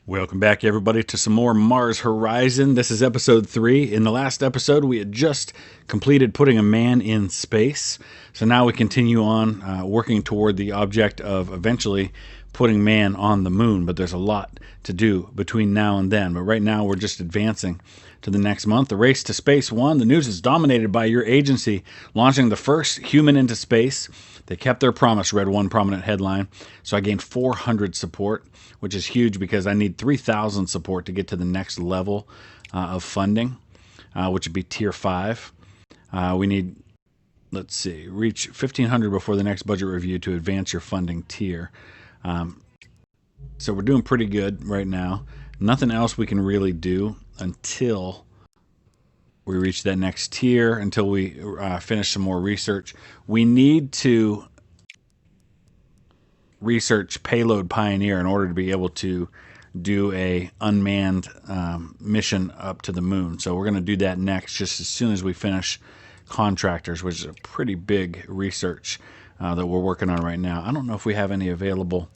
Welcome back, everybody, to some more Mars Horizon. This is episode 3. In the last episode, we had just completed putting a man in space. So now we continue on working toward the object of eventually putting man on the moon. But there's a lot to do between now and then. But right now, we're just advancing to the next month. The race to space 1. The news is dominated by your agency launching the first human into space. They kept their promise, read one prominent headline. So I gained 400 support, which is huge because I need 3,000 support to get to the next level of funding, which would be tier 5. We need, let's see, reach 1,500 before the next budget review to advance your funding tier. So we're doing pretty good right now. Nothing else we can really do until we reach that next tier, until we finish some more research. We need to research Payload Pioneer in order to be able to do a unmanned mission up to the moon. So we're going to do that next, just as soon as we finish Contractors, which is a pretty big research that we're working on right now. I don't know if we have any available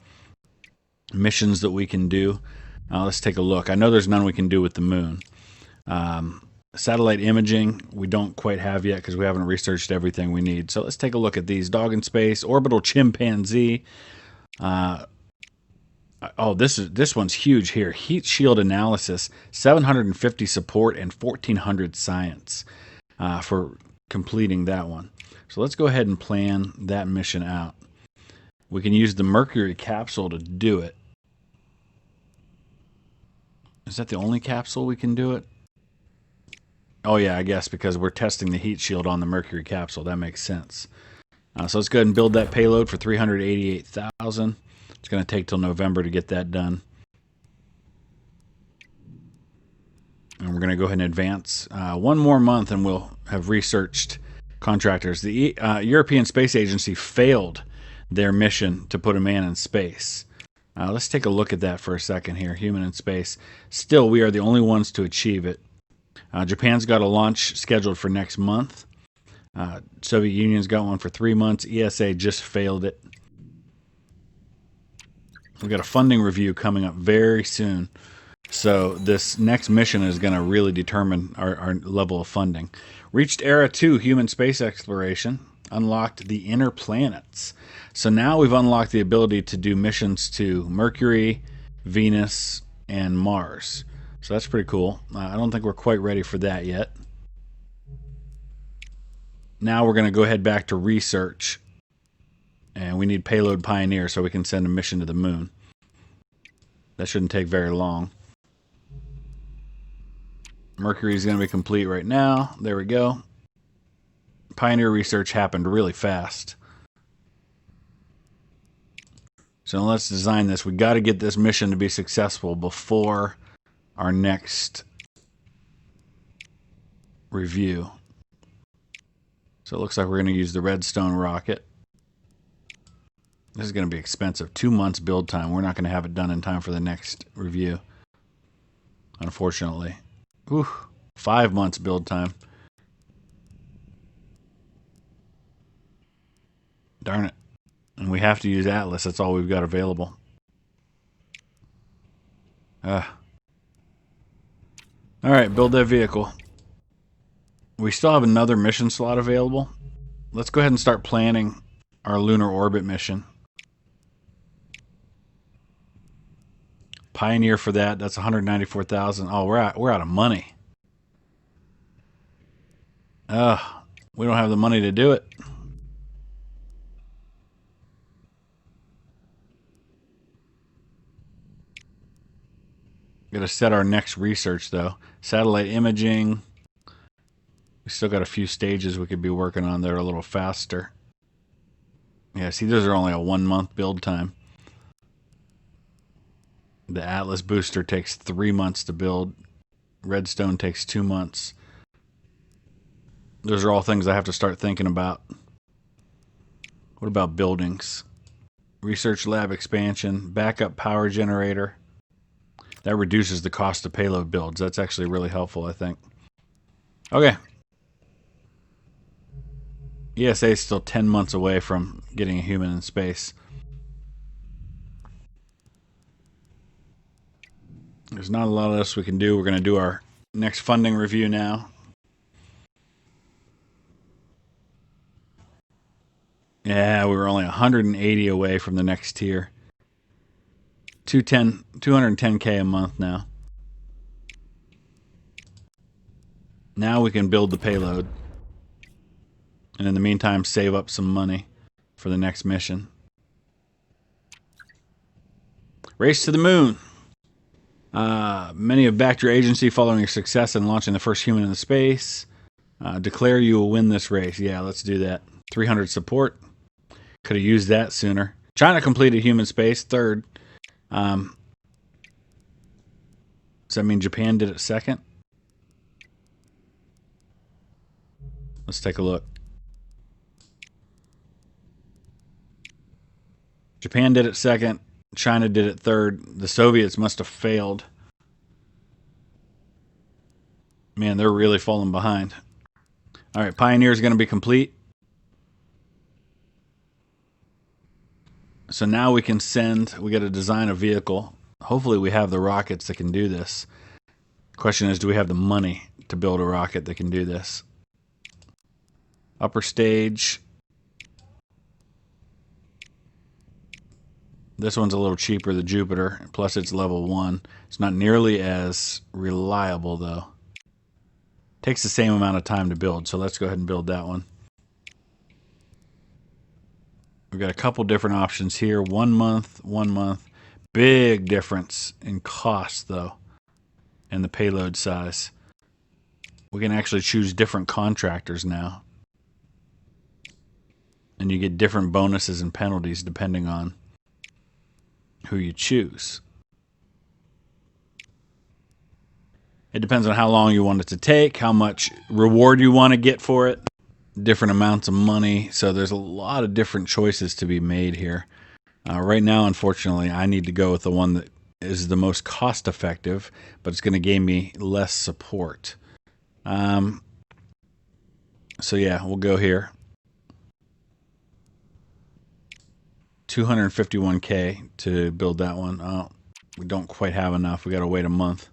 missions that we can do. Let's take a look. I know there's none we can do with the moon. Satellite imaging, we don't quite have yet because we haven't researched everything we need. So let's take a look at these. Dog in space, orbital chimpanzee. Oh, this one's huge here. Heat shield analysis, 750 support and 1,400 science for completing that one. So let's go ahead and plan that mission out. We can use the Mercury capsule to do it. Is that the only capsule we can do it? Oh yeah, I guess because we're testing the heat shield on the Mercury capsule. That makes sense. So let's go ahead and build that payload for 388,000. It's going to take till November to get that done. And we're going to go ahead and advance one more month and we'll have researched Contractors. The European Space Agency failed their mission to put a man in space. Let's take a look at that for a second here. Human in space. Still, we are the only ones to achieve it. Japan's got a launch scheduled for next month. Soviet Union's got one for 3 months. ESA just failed it. We've got a funding review coming up very soon. So this next mission is going to really determine our level of funding. Reached Era 2, human space exploration. Unlocked the inner planets. So now we've unlocked the ability to do missions to Mercury, Venus, and Mars. So that's pretty cool. I don't think we're quite ready for that yet. Now we're going to go ahead back to research. And we need Payload Pioneer so we can send a mission to the moon. That shouldn't take very long. Mercury is going to be complete right now. There we go. Pioneer research happened really fast. So let's design this. We got to get this mission to be successful before our next review. So it looks like we're going to use the Redstone rocket. This is going to be expensive. 2 months build time. We're not going to have it done in time for the next review, unfortunately. Ooh, 5 months build time. Darn it. And we have to use Atlas. That's all we've got available. Alright, build that vehicle. We still have another mission slot available. Let's go ahead and start planning our lunar orbit mission. Pioneer for that. That's 194,000. Oh, we're out of money. We don't have the money to do it. Got to set our next research, though. Satellite imaging. We still got a few stages we could be working on that are a little faster. Yeah, see, those are only a 1 month build time. The Atlas booster takes 3 months to build. Redstone takes 2 months. Those are all things I have to start thinking about. What about buildings? Research lab expansion. Backup power generator. That reduces the cost of payload builds. That's actually really helpful, I think. Okay. ESA is still 10 months away from getting a human in space. There's not a lot else we can do. We're going to do our next funding review now. Yeah, we were only 180 away from the next tier. 210K a month now. Now we can build the payload. And in the meantime, save up some money for the next mission. Race to the moon. Many have backed your agency following your success in launching the first human into space. Declare you will win this race. Yeah, let's do that. 300 support. Could have used that sooner. China completed human space, third. Does that mean Japan did it second? Let's take a look. Japan did it second. China did it third. The Soviets must have failed. Man, they're really falling behind. All right, Pioneer is going to be complete. So now we can send, we got to design a vehicle. Hopefully we have the rockets that can do this. Question is, do we have the money to build a rocket that can do this? Upper stage. This one's a little cheaper, the Jupiter, plus it's level 1. It's not nearly as reliable, though. Takes the same amount of time to build, so let's go ahead and build that one. We've got a couple different options here. 1 month, 1 month. Big difference in cost, though, and the payload size. We can actually choose different contractors now. And you get different bonuses and penalties depending on who you choose. It depends on how long you want it to take, how much reward you want to get for it, different amounts of money. So there's a lot of different choices to be made here. Right now, unfortunately, I need to go with the one that is the most cost effective, but it's going to gain me less support. So yeah, we'll go here. 251K to build that one. Oh, we don't quite have enough. We got to wait a month.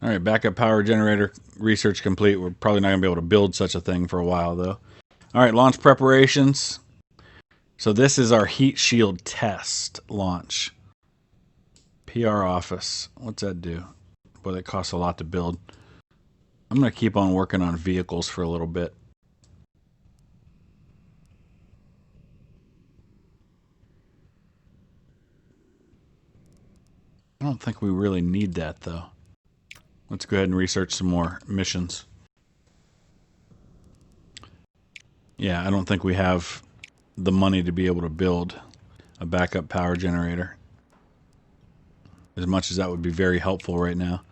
All right, backup power generator research complete. We're probably not going to be able to build such a thing for a while, though. All right, launch preparations. So this is our heat shield test launch. PR office. What's that do? Boy, that costs a lot to build. I'm going to keep on working on vehicles for a little bit. I don't think we really need that, though. Let's go ahead and research some more missions. Yeah, I don't think we have the money to be able to build a backup power generator. As much as that would be very helpful right now.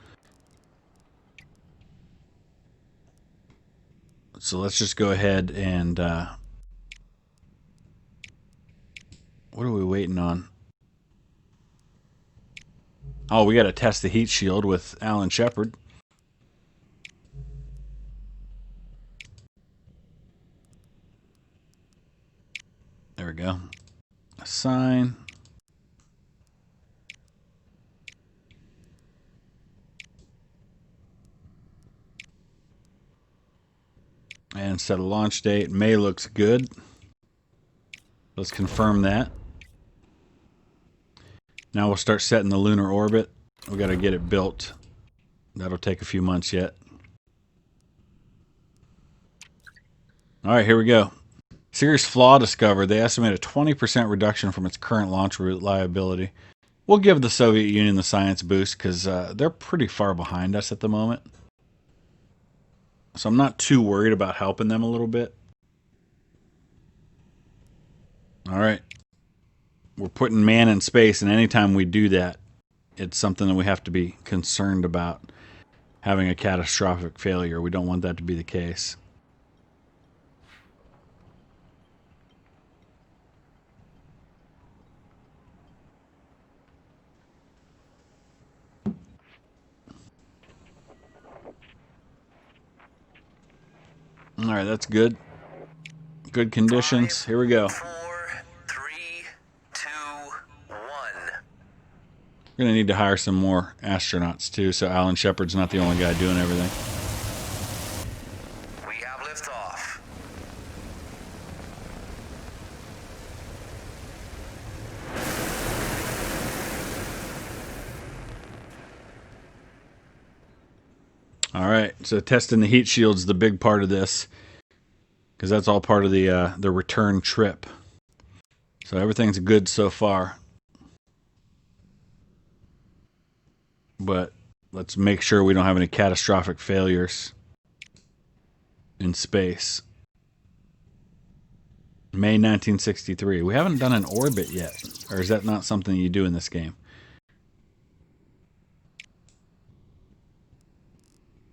So let's just go ahead and... what are we waiting on? Oh, we got to test the heat shield with Alan Shepard. There we go. Assign. And set a launch date. May looks good. Let's confirm that. Now we'll start setting the lunar orbit. We got to get it built. That'll take a few months yet. All right, here we go. Serious flaw discovered. They estimate a 20% reduction from its current launch reliability. We'll give the Soviet Union the science boost because they're pretty far behind us at the moment. So I'm not too worried about helping them a little bit. All right. We're putting man in space, and anytime we do that, it's something that we have to be concerned about having a catastrophic failure. We don't want that to be the case. All right, that's good. Good conditions. Here we go. 4, 3, 2, 1. We're going to need to hire some more astronauts too, so Alan Shepard's not the only guy doing everything. We have liftoff. All right, so testing the heat shield's the big part of this, because that's all part of the return trip. So everything's good so far. But let's make sure we don't have any catastrophic failures in space. May 1963. We haven't done an orbit yet. Or is that not something you do in this game?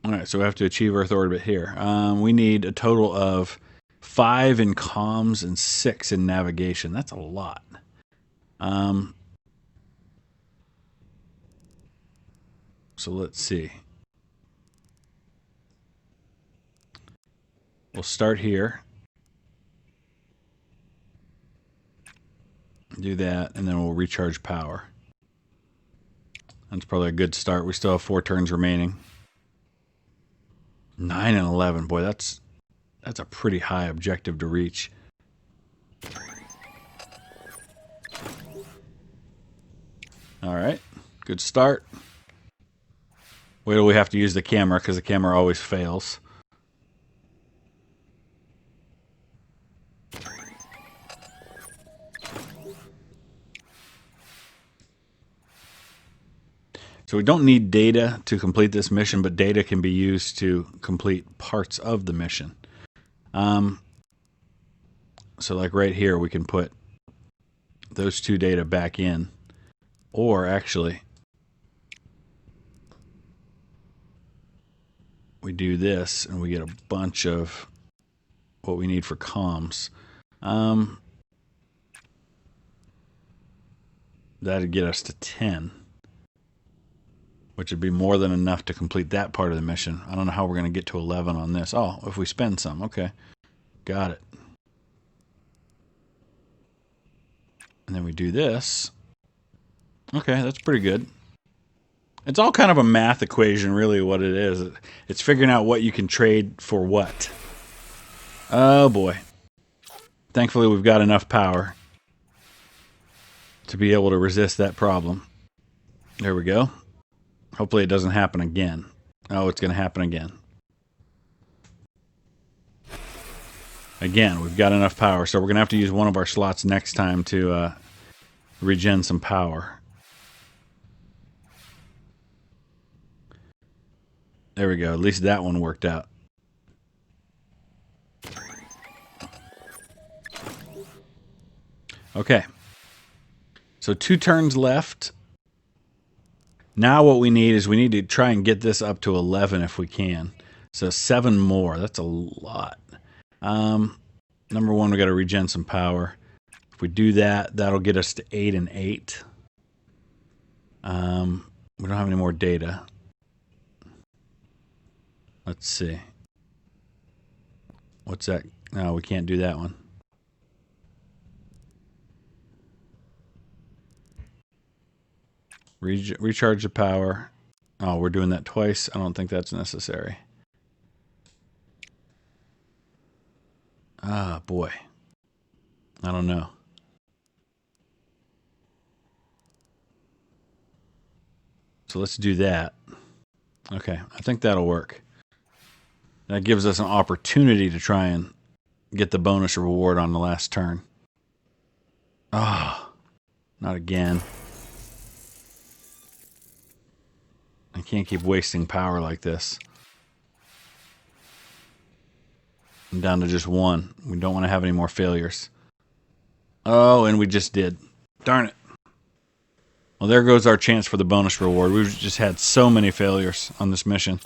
Alright, so we have to achieve Earth orbit here. We need a total of 5 in comms and 6 in navigation. That's a lot. So let's see. We'll start here. Do that, and then we'll recharge power. That's probably a good start. We still have 4 turns remaining. 9 and 11. Boy, that's a pretty high objective to reach. All right. Good start. Wait till we have to use the camera, because the camera always fails. So we don't need data to complete this mission, but data can be used to complete parts of the mission. So like right here, we can put those 2 data back in. Or actually, we do this and we get a bunch of what we need for comms. That'd get us to 10. Which would be more than enough to complete that part of the mission. I don't know how we're going to get to 11 on this. Oh, if we spend some. Okay. Got it. And then we do this. Okay, that's pretty good. It's all kind of a math equation, really, what it is. It's figuring out what you can trade for what. Oh, boy. Thankfully, we've got enough power to be able to resist that problem. There we go. Hopefully it doesn't happen again. Oh, it's going to happen again. Again, we've got enough power, so we're going to have to use one of our slots next time to regen some power. There we go. At least that one worked out. Okay. So 2 turns left. Now what we need is we need to try and get this up to 11 if we can. So 7 more. That's a lot. Number 1, we got to regen some power. If we do that, that'll get us to 8 and 8. We don't have any more data. Let's see. What's that? No, we can't do that one. Recharge the power. Oh, we're doing that twice. I don't think that's necessary. Ah, boy. I don't know. So let's do that. Okay, I think that'll work. That gives us an opportunity to try and get the bonus reward on the last turn. Ah, not again. I can't keep wasting power like this. I'm down to just 1. We don't want to have any more failures. Oh, and we just did. Darn it. Well, there goes our chance for the bonus reward. We've just had so many failures on this mission.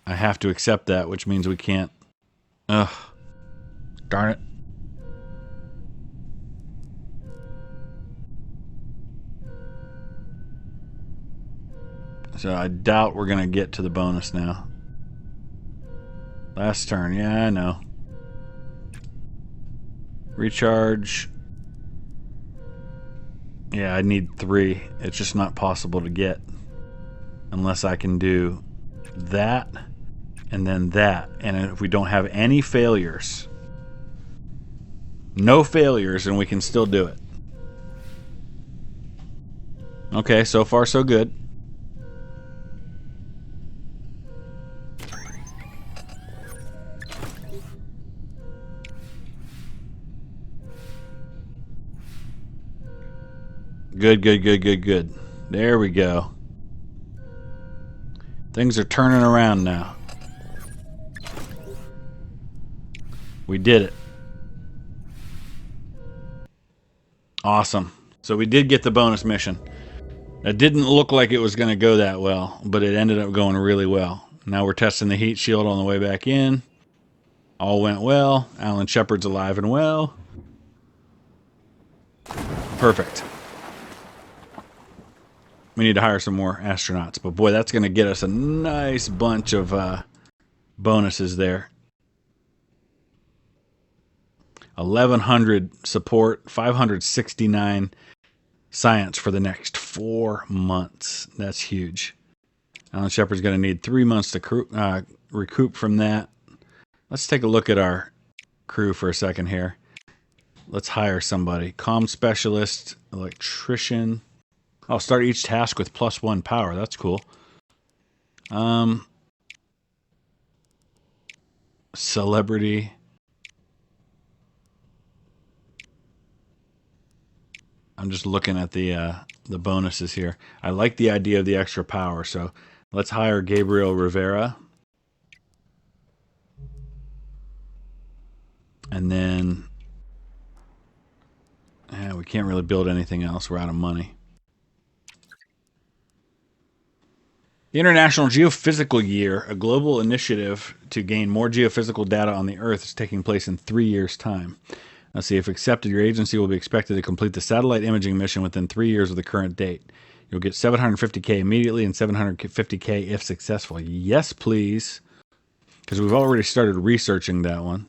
I have to accept that, which means we can't. Ugh. Darn it. So I doubt we're going to get to the bonus now. Last turn. Yeah, I know. Recharge. Yeah, I need 3. It's just not possible to get unless I can do that and then that. And if we don't have any failures, no failures, and we can still do it. Okay, so far so good. Good, good, good, good, good. There we go. Things are turning around now. We did it. Awesome. So we did get the bonus mission. It didn't look like it was going to go that well, but it ended up going really well. Now we're testing the heat shield on the way back in. All went well. Alan Shepard's alive and well. Perfect. We need to hire some more astronauts. But boy, that's going to get us a nice bunch of bonuses there. 1,100 support, 569 science for the next 4 months. That's huge. Alan Shepard's going to need 3 months to recoup from that. Let's take a look at our crew for a second here. Let's hire somebody. Comm specialist, electrician. I'll start each task with +1 power. That's cool. Celebrity. I'm just looking at the bonuses here. I like the idea of the extra power, so let's hire Gabriel Rivera. And then we can't really build anything else. We're out of money. The International Geophysical Year, a global initiative to gain more geophysical data on the Earth, is taking place in 3 years' time. Let's see, if accepted, your agency will be expected to complete the satellite imaging mission within 3 years of the current date. You'll get 750K immediately and 750K if successful. Yes, please. Because we've already started researching that one.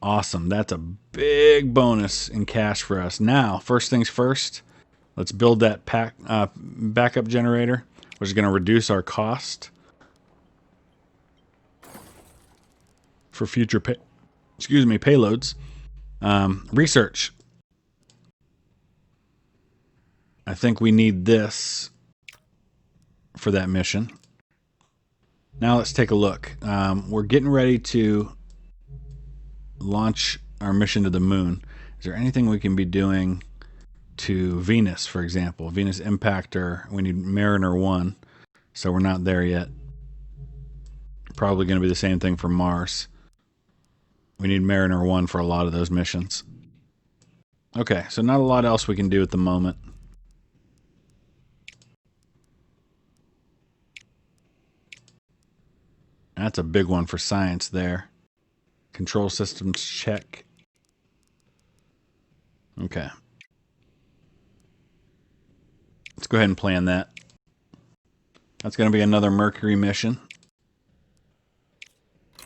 Awesome. That's a big bonus in cash for us. Now, first things first, let's build that backup generator, which is going to reduce our cost for future payloads. Research. I think we need this for that mission. Now let's take a look. We're getting ready to launch our mission to the moon. Is there anything we can be doing to Venus, for example? Venus Impactor. We need Mariner 1, so we're not there yet. Probably going to be the same thing for Mars. We need Mariner 1 for a lot of those missions. Okay, so not a lot else we can do at the moment. That's a big one for science there. Control systems check. Okay. Let's go ahead and plan that. That's going to be another Mercury mission.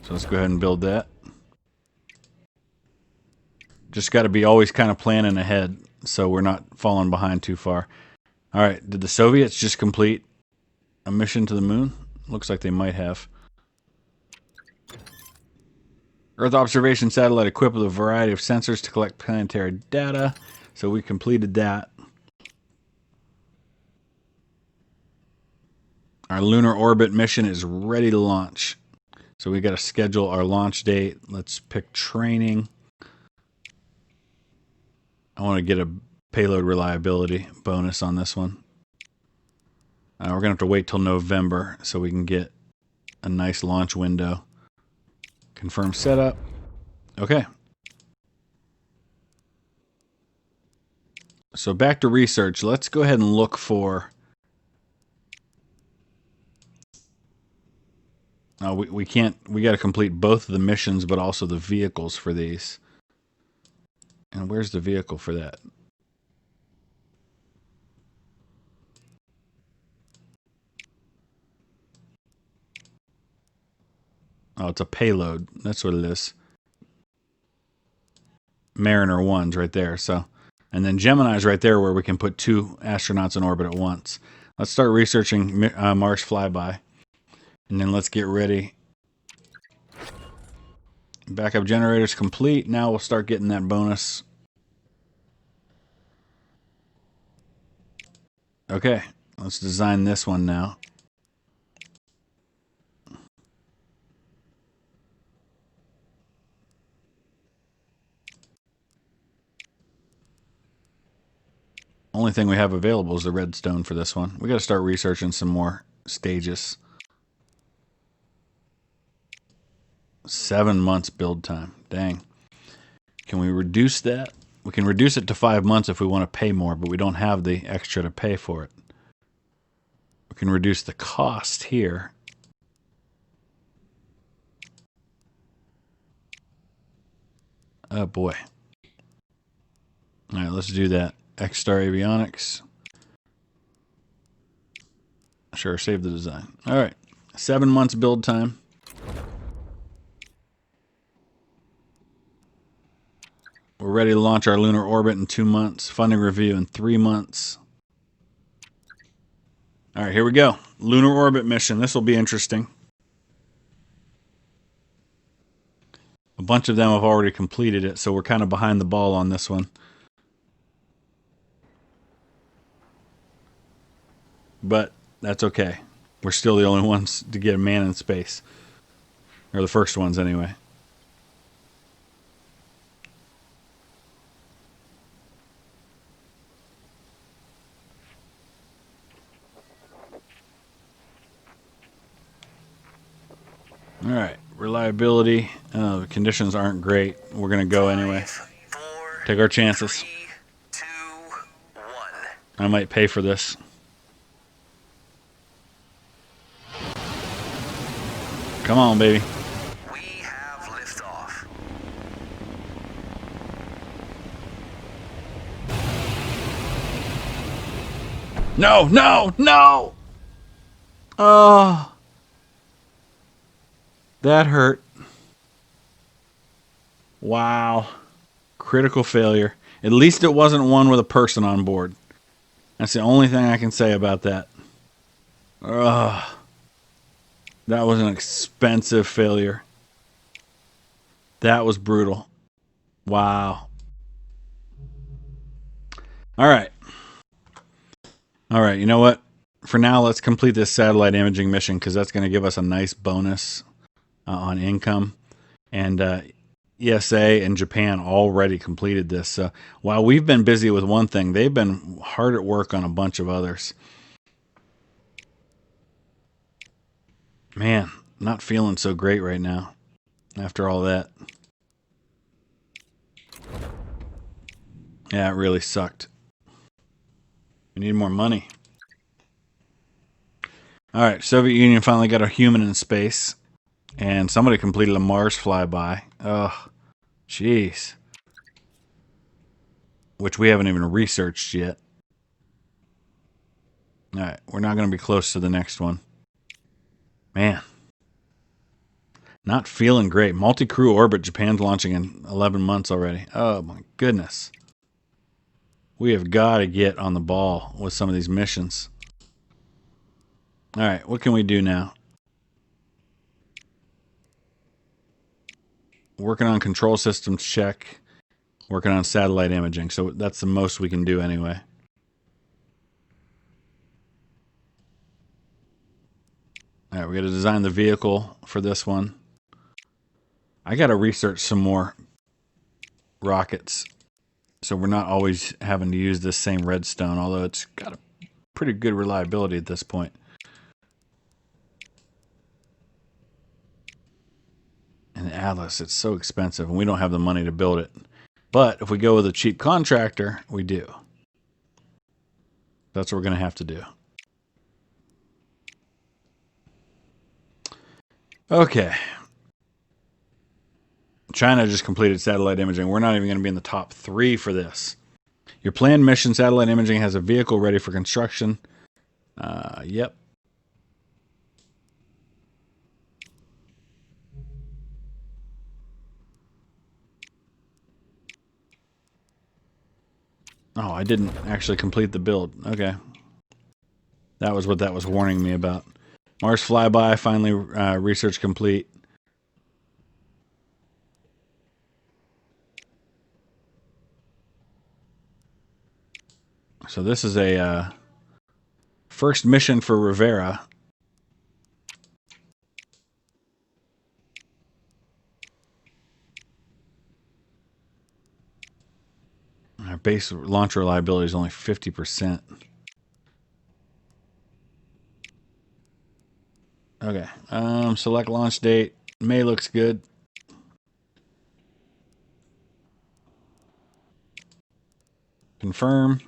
So let's go ahead and build that. Just got to be always kind of planning ahead so we're not falling behind too far. All right, did the Soviets just complete a mission to the moon? Looks like they might have. Earth observation satellite equipped with a variety of sensors to collect planetary data. So we completed that. Our lunar orbit mission is ready to launch. So we got to schedule our launch date. Let's pick training. I want to get a payload reliability bonus on this one. We're going to have to wait till November so we can get a nice launch window. Confirm setup. Okay. So back to research. Let's go ahead and look for... we can't... We got to complete both of the missions, but also the vehicles for these. And where's the vehicle for that? Oh, it's a payload. That's what it is. Mariner 1's right there. So And then Gemini's right there where we can put 2 astronauts in orbit at once. Let's start researching Mars flyby. And then let's get ready. Backup generators complete. Now we'll start getting that bonus. Okay, let's design this one now. Only thing we have available is the redstone for this one. We got to start researching some more stages. 7 months build time. Dang. Can we reduce that? We can reduce it to 5 months if we want to pay more, but we don't have the extra to pay for it. We can reduce the cost here. Oh boy. Alright, let's do that. X-Star Avionics. Sure, save the design. Alright. 7 months build time. We're ready to launch our lunar orbit in 2 months. Funding review in 3 months. Alright, here we go. Lunar orbit mission. This will be interesting. A bunch of them have already completed it, so we're kind of behind the ball on this one. But that's okay. We're still the only ones to get a man in space. Or the first ones, anyway. Alright, reliability. The conditions aren't great. We're going to go anyway. 5, 4, Take our chances. 3, 2, 1. I might pay for this. Come on, baby. We have liftoff. No, no, no! Oh. That hurt. Wow. Critical failure. At least it wasn't one with a person on board. That's the only thing I can say about that. Ugh. That was an expensive failure. That was brutal. Wow. Alright. Alright, you know what? For now, let's complete this satellite imaging mission because that's going to give us a nice bonus on income. And ESA and Japan already completed this. So while we've been busy with one thing, they've been hard at work on a bunch of others. Man, not feeling so great right now after all that. Yeah, it really sucked. We need more money. Alright, Soviet Union finally got a human in space. And somebody completed a Mars flyby. Ugh, jeez. Which we haven't even researched yet. Alright, we're not going to be close to the next one. Man. Not feeling great. Multi-crew orbit. Japan's launching in 11 months already. Oh my goodness. We have got to get on the ball with some of these missions. Alright, what can we do now? Working on control systems check. Working on satellite imaging. So that's the most we can do anyway. Alright, we got to design the vehicle for this one. I got to research some more rockets. So we're not always having to use this same redstone, although it's got a pretty good reliability at this point. And Atlas, it's so expensive, and we don't have the money to build it. But if we go with a cheap contractor, we do. That's what we're going to have to do. Okay. China just completed satellite imaging. We're not even going to be in the top 3 for this. Your planned mission, satellite imaging, has a vehicle ready for construction. Yep. Oh, I didn't actually complete the build. Okay. That was what that was warning me about. Mars flyby, finally research complete. So this is a first mission for Rivera. Our base launch reliability is only 50%. Okay. Select launch date. May looks good. Confirm.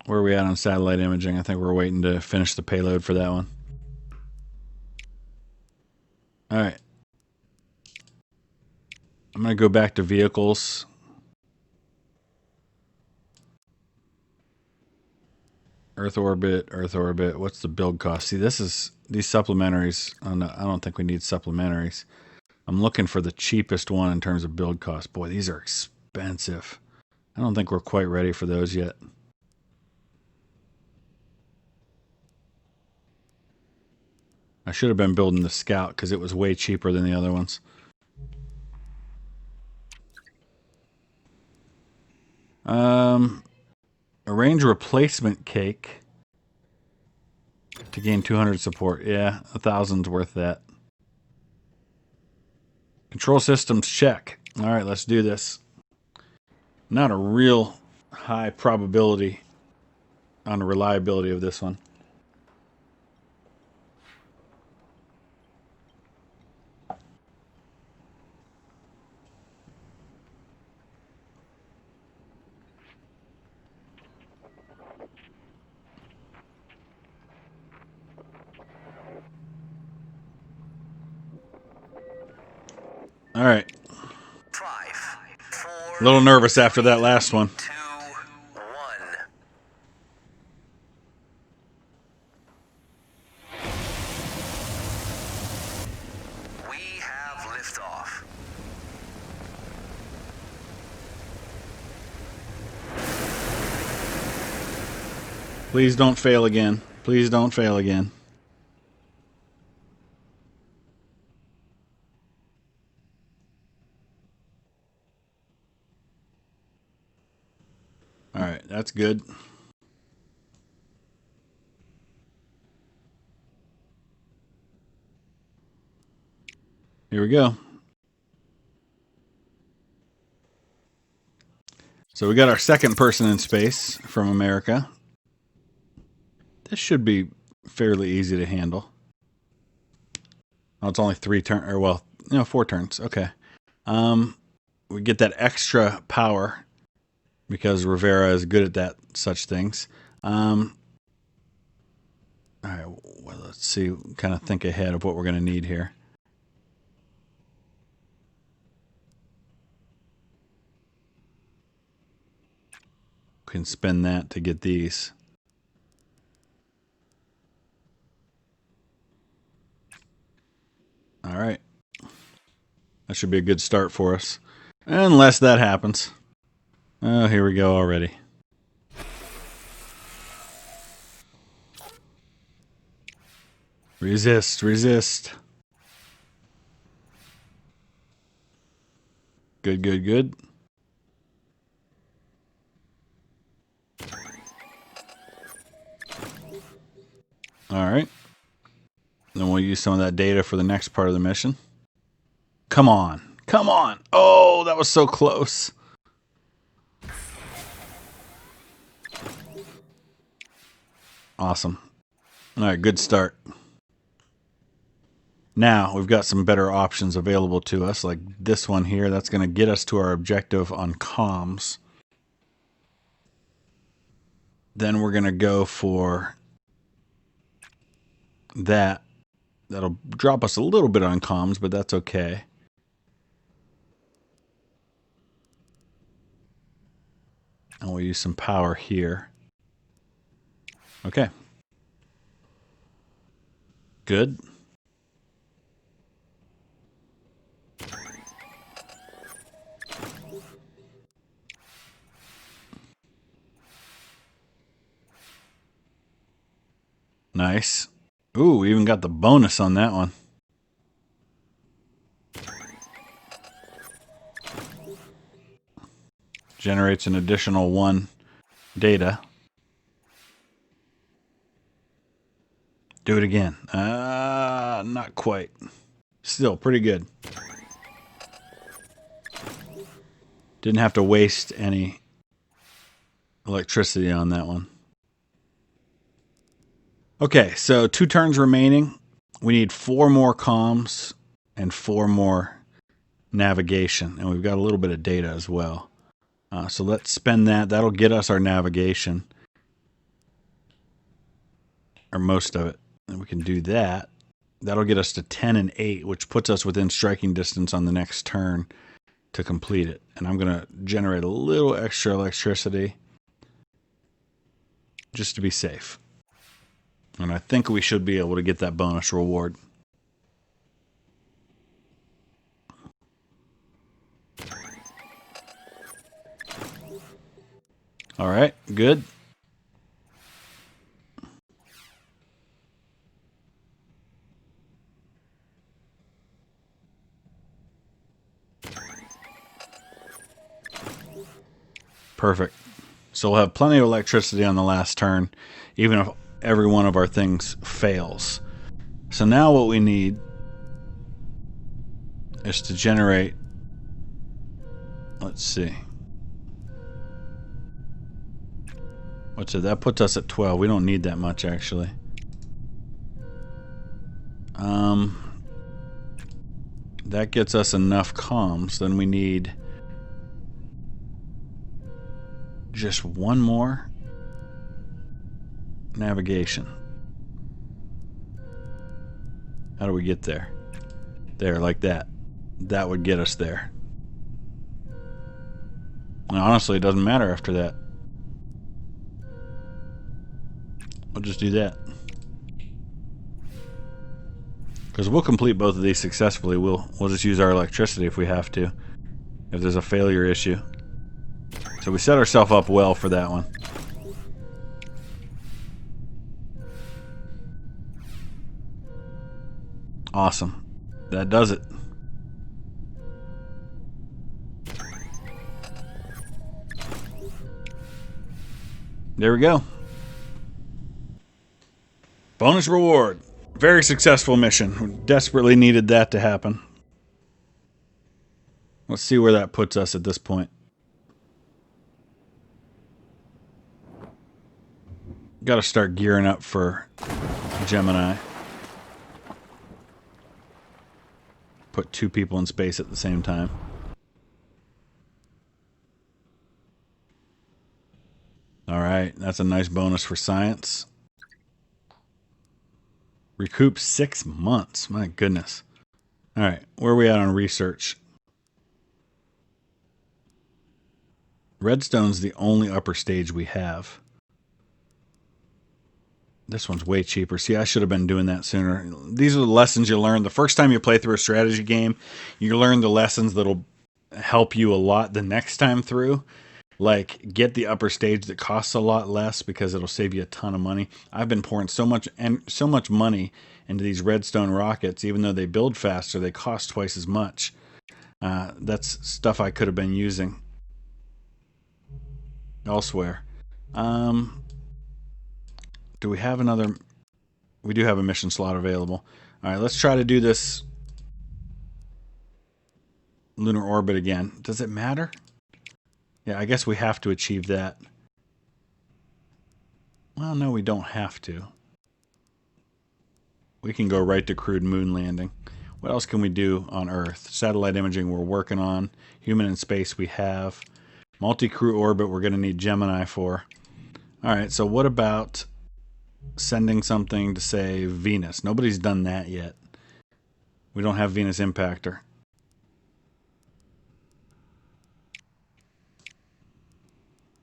Where are we at on satellite imaging? I think we're waiting to finish the payload for that one. All right. I'm going to go back to vehicles. Earth orbit, Earth orbit. What's the build cost? See, this is these supplementaries. Oh, no, I don't think we need supplementaries. I'm looking for the cheapest one in terms of build cost. Boy, these are expensive. I don't think we're quite ready for those yet. I should have been building the Scout because it was way cheaper than the other ones. Arrange replacement cake to gain 200 support. Yeah, 1,000's worth that. Control systems check. All right, let's do this. Not a real high probability on the reliability of this one. All right. 5, 4, A little nervous after that last one. 2, 1. We have liftoff. Please don't fail again. Please don't fail again. All right, that's good. Here we go. So we got our second person in space from America. This should be fairly easy to handle. Oh, it's only 3 turns, or well, 4 turns. Okay. We get that extra power because Rivera is good at that such things. All right, well, let's see, kind of think ahead of what we're going to need here. We can spend that to get these. All right. That should be a good start for us. Unless that happens. Oh, here we go already. Resist, resist. Good, good, good. All right. Then we'll use some of that data for the next part of the mission. Come on. Come on. Oh, that was so close. Awesome. All right, good start. Now, we've got some better options available to us, like this one here. That's going to get us to our objective on comms. Then we're going to go for that. That'll drop us a little bit on comms, but that's okay. And we'll use some power here. Okay. Good. Nice. Ooh, we even got the bonus on that one. Generates an additional 1 data. Do it again. Not quite. Still pretty good. Didn't have to waste any electricity on that one. Okay, so 2 turns remaining. We need 4 more comms and 4 more navigation. And we've got a little bit of data as well. So let's spend that. That'll get us our navigation. Or most of it. And we can do that. That'll get us to 10 and 8, which puts us within striking distance on the next turn to complete it. And I'm going to generate a little extra electricity just to be safe. And I think we should be able to get that bonus reward. All right, good. Perfect. So we'll have plenty of electricity on the last turn, even if every one of our things fails. So now what we need is to generate, let's see. What's it? That puts us at 12. We don't need that much, actually. That gets us enough comms. Then we need just 1 more navigation. How do we get there? There, like that. That would get us there. And honestly, it doesn't matter after that. We'll just do that. Because we'll complete both of these successfully. We'll just use our electricity if we have to. If there's a failure issue. So we set ourselves up well for that one. Awesome. That does it. There we go. Bonus reward. Very successful mission. We desperately needed that to happen. Let's see where that puts us at this point. Got to start gearing up for Gemini. Put 2 people in space at the same time. Alright, that's a nice bonus for science. Recoup 6 months. My goodness. Alright, where are we at on research? Redstone's the only upper stage we have. This one's way cheaper. See, I should have been doing that sooner. These are the lessons you learn. The first time you play through a strategy game, you learn the lessons that'll help you a lot the next time through. Like, get the upper stage that costs a lot less because it'll save you a ton of money. I've been pouring so much money into these redstone rockets, even though they build faster, they cost twice as much. That's stuff I could have been using elsewhere. Do we have another? We do have a mission slot available. All right, let's try to do this lunar orbit again. Does it matter? Yeah, I guess we have to achieve that. Well, no, we don't have to. We can go right to crewed moon landing. What else can we do on Earth? Satellite imaging we're working on. Human in space we have. Multi-crew orbit we're going to need Gemini for. All right, so what about sending something to, say, Venus? Nobody's done that yet. We don't have Venus Impactor.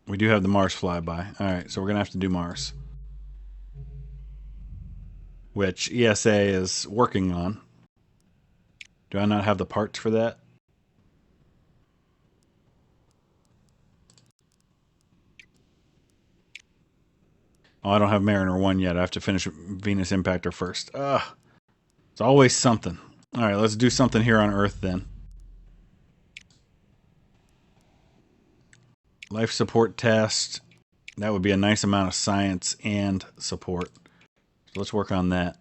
We do have the Mars flyby. All right, so we're going to have to do Mars, which ESA is working on. Do I not have the parts for that? Oh, I don't have Mariner 1 yet. I have to finish Venus Impactor first. Ugh. It's always something. All right, let's do something here on Earth then. Life support test. That would be a nice amount of science and support. So let's work on that.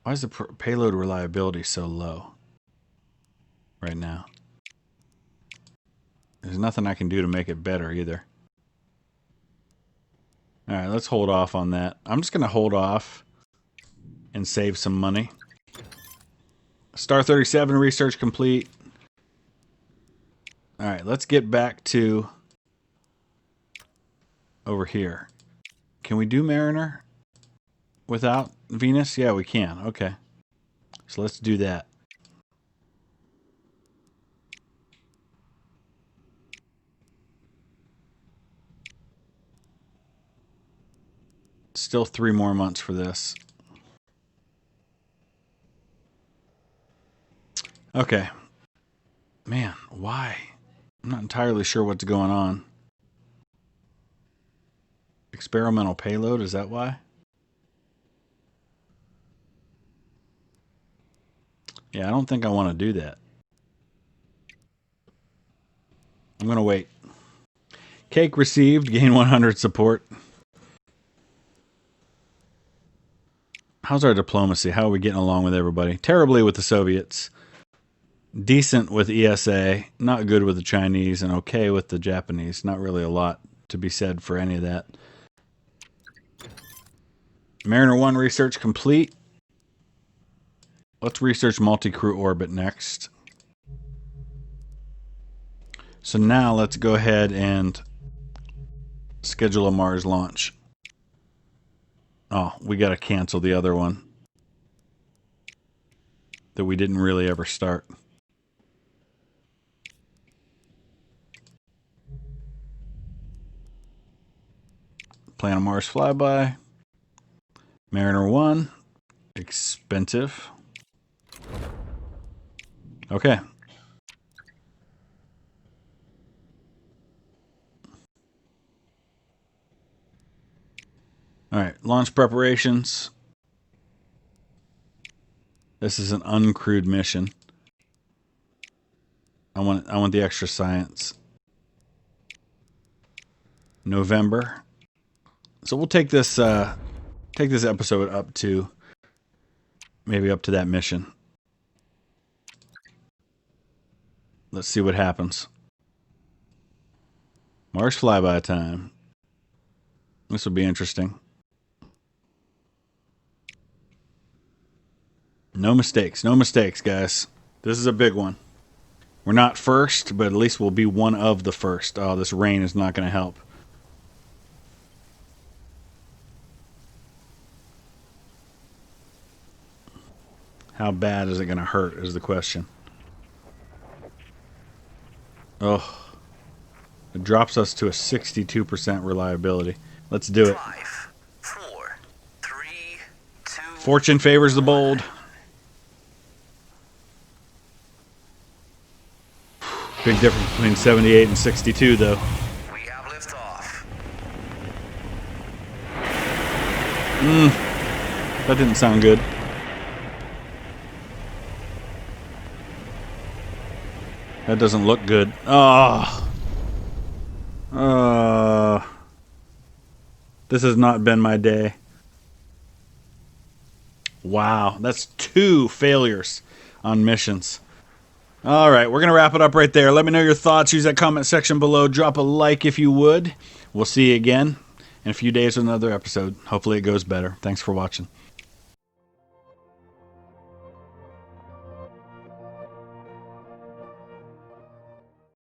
Why is the payload reliability so low right now? There's nothing I can do to make it better either. All right, let's hold off on that. I'm just going to hold off and save some money. Star 37 research complete. All right, let's get back to over here. Can we do Mariner without Venus? Yeah, we can. Okay. So let's do that. Still 3 more months for this. Okay. Man, why? I'm not entirely sure what's going on. Experimental payload, is that why? Yeah, I don't think I want to do that. I'm going to wait. Cake received, gain 100 support. How's our diplomacy? How are we getting along with everybody? Terribly with the Soviets. Decent with ESA. Not good with the Chinese, and okay with the Japanese. Not really a lot to be said for any of that. Mariner 1 research complete. Let's research multi-crew orbit next. So now let's go ahead and schedule a Mars launch. Oh, we got to cancel the other one that we didn't really ever start. Plan a Mars flyby. Mariner 1. Expensive. Okay. All right, launch preparations. This is an uncrewed mission. I want the extra science. November. So we'll take this episode up to maybe up to that mission. Let's see what happens. Mars flyby time. This will be interesting. No mistakes. No mistakes, guys. This is a big one. We're not first, but at least we'll be one of the first. Oh, this rain is not going to help. How bad is it going to hurt is the question. Oh. It drops us to a 62% reliability. Let's do it. 5, 4, 3, 2. Fortune favors the bold. Big difference between 78 and 62, though. We have liftoff. That didn't sound good. That doesn't look good. This has not been my day. Wow, that's 2 failures on missions. All right, we're going to wrap it up right there. Let me know your thoughts. Use that comment section below. Drop a like if you would. We'll see you again in a few days with another episode. Hopefully it goes better. Thanks for watching.